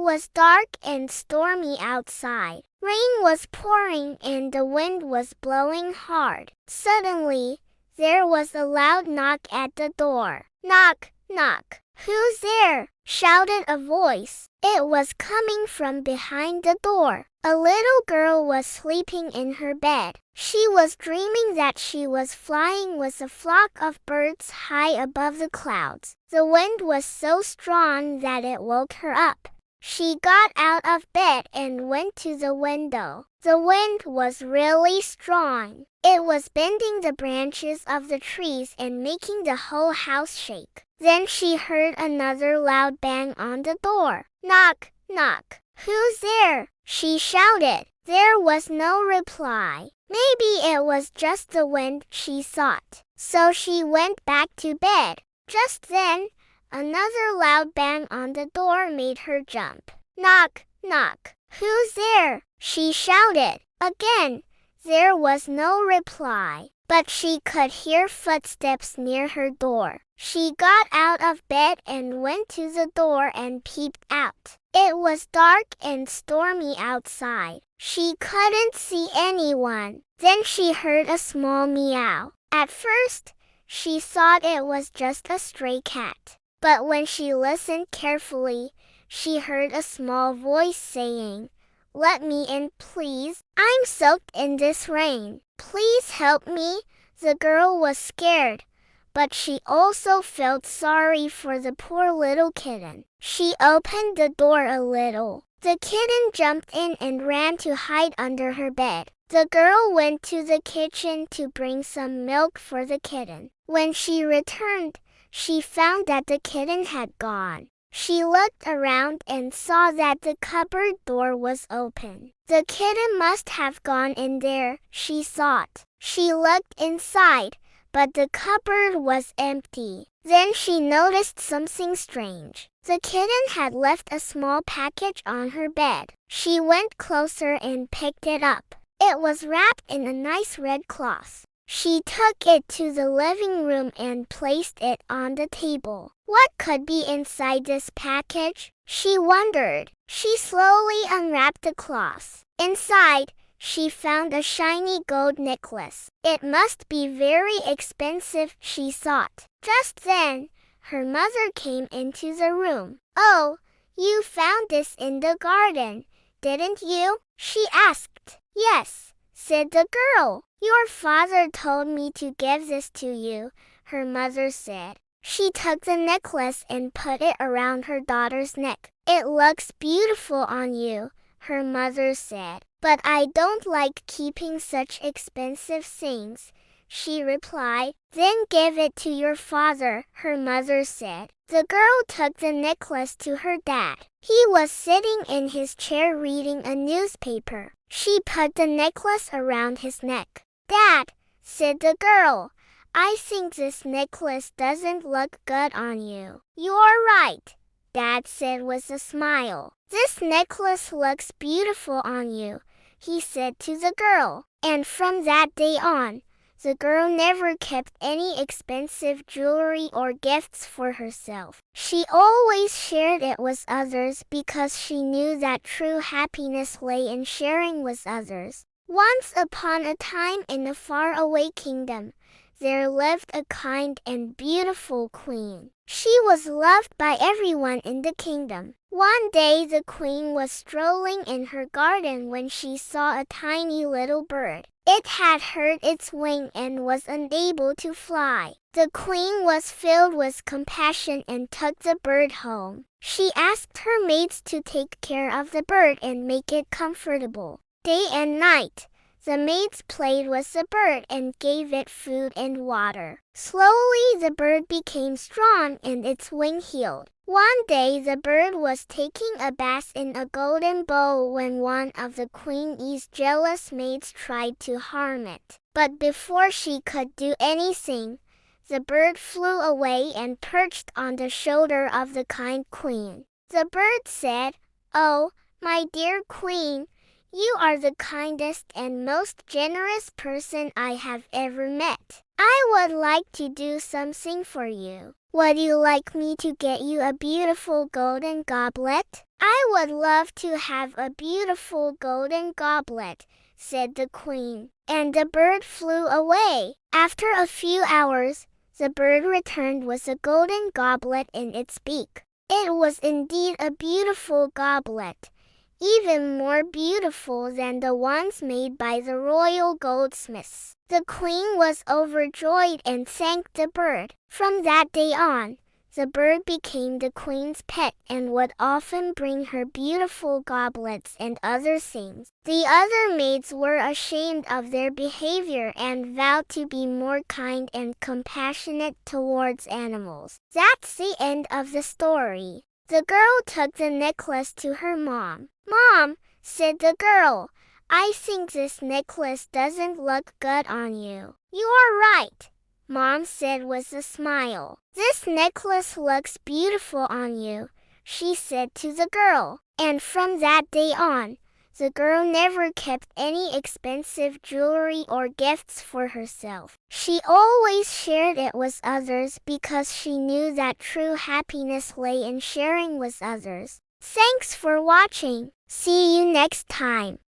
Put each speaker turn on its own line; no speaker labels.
was dark and stormy outside. Rain was pouring and the wind was blowing hard. Suddenly, there was a loud knock at the door. "Knock, knock. Who's there?" shouted a voice. It was coming from behind the door. A little girl was sleeping in her bed. She was dreaming that she was flying with a flock of birds high above the clouds. The wind was so strong that it woke her up. She got out of bed and went to the window. The wind was really strong. It was bending the branches of the trees and making the whole house shake. Then she heard another loud bang on the door. "Knock, knock. Who's there?" she shouted. There was no reply. Maybe it was just the wind, she thought. So she went back to bed. Just then, another loud bang on the door made her jump. "Knock, knock. Who's there?" she shouted. Again, there was no reply, but she could hear footsteps near her door. She got out of bed and went to the door and peeped out. It was dark and stormy outside. She couldn't see anyone. Then she heard a small meow. At first, she thought it was just a stray cat. But when she listened carefully, she heard a small voice saying, "Let me in, please. I'm soaked in this rain. Please help me." The girl was scared, but she also felt sorry for the poor little kitten. She opened the door a little. The kitten jumped in and ran to hide under her bed. The girl went to the kitchen to bring some milk for the kitten. When she returned, she found that the kitten had gone. She looked around and saw that the cupboard door was open. The kitten must have gone in there, she thought. She looked inside, but the cupboard was empty. Then she noticed something strange. The kitten had left a small package on her bed. She went closer and picked it up. It was wrapped in a nice red cloth. She took it to the living room and placed it on the table. What could be inside this package? She wondered. She slowly unwrapped the cloth. Inside, she found a shiny gold necklace. It must be very expensive, she thought. Just then, her mother came into the room. "Oh, you found this in the garden, didn't you?" she asked. "Yes," said the girl. "Your father told me to give this to you," her mother said. She took the necklace and put it around her daughter's neck. "It looks beautiful on you," her mother said. "But I don't like keeping such expensive things," she replied. "Then give it to your father," her mother said. The girl took the necklace to her dad. He was sitting in his chair reading a newspaper. She put the necklace around his neck. "Dad," said the girl, "I think this necklace doesn't look good on you." "You're right," Dad said with a smile. "This necklace looks beautiful on you," he said to the girl. And from that day on, the girl never kept any expensive jewelry or gifts for herself. She always shared it with others because she knew that true happiness lay in sharing with others. Once upon a time in a faraway kingdom, there lived a kind and beautiful queen. She was loved by everyone in the kingdom. One day the queen was strolling in her garden when she saw a tiny little bird. It had hurt its wing and was unable to fly. The queen was filled with compassion and took the bird home. She asked her maids to take care of the bird and make it comfortable. Day and night, the maids played with the bird and gave it food and water. Slowly the bird became strong and its wing healed. One day the bird was taking a bath in a golden bowl when one of the queen's jealous maids tried to harm it. But before she could do anything, the bird flew away and perched on the shoulder of the kind queen. The bird said, "Oh, my dear queen, you are the kindest and most generous person I have ever met. I would like to do something for you. Would you like me to get you a beautiful golden goblet?" I would love to have a beautiful golden goblet, said the queen, and the bird flew away. After a few hours, the bird returned with a golden goblet in its beak. It was indeed a beautiful goblet, even more beautiful than the ones made by the royal goldsmiths. The queen was overjoyed and thanked the bird. From that day on, the bird became the queen's pet and would often bring her beautiful goblets and other things. The other maids were ashamed of their behavior and vowed to be more kind and compassionate towards animals. That's the end of the story. The girl took the necklace to her mom. "Mom," said the girl, "I think this necklace doesn't look good on you." "You're right," Mom said with a smile. "This necklace looks beautiful on you," she said to the girl. And from that day on, the girl never kept any expensive jewelry or gifts for herself. She always shared it with others because she knew that true happiness lay in sharing with others. Thanks for watching. See you next time.